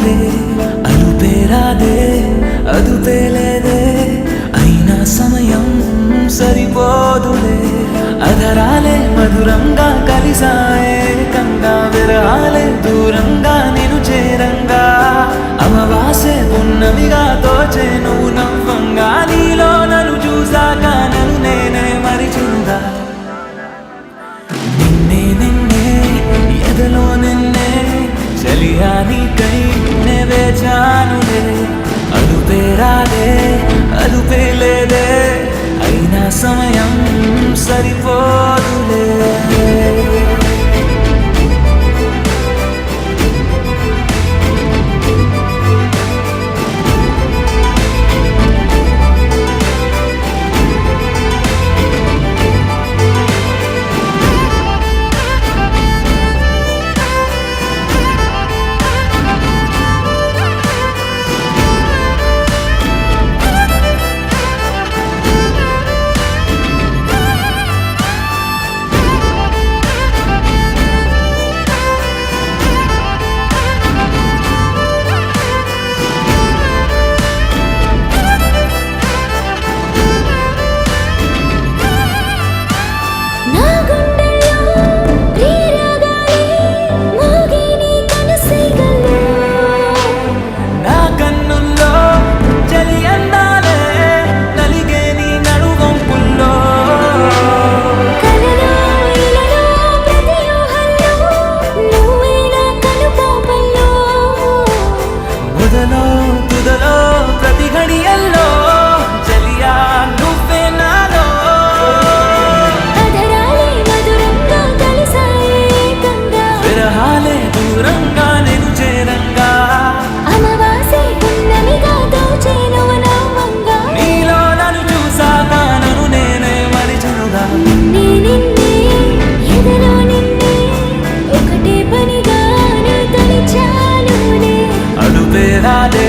తోడులే అలుపేరాదే అదుపేలేదే అయినా సమయం సరిపోదులే అధరాలే మధురంగా కలిసాయే కంగా విరహాలే దూరంగా నేను చేరంగా అమవాసే పున్నమిగా తోచే నువ్వు నవ్వంగా నీలో నన్ను చూసాక నన్ను నేనే మరిచిందా నిన్నే నిన్నే ఎదలో నిన్నే చలియా నీకై నే వేచానులే అదుపేరాదే అదుపేలేదే అయినా సమయం సరిపోదులే తుదలో ప్రతి ఘడియల్లో చలియా నువ్వే నాలో అధరాలే మధురంగా కలిసాయే కంగా విరహాలే దూరంగా నేను చేరంగా అమవాసే పున్నమిగా తోచే నువ్వు నవ్వంగా నీలో నన్ను చూసాక నన్ను నేనే మరిచనుగా నిన్నే ఎదలో నిన్నే ఒకటే పనిగా నీ తలిచానులే అలుపేరాదే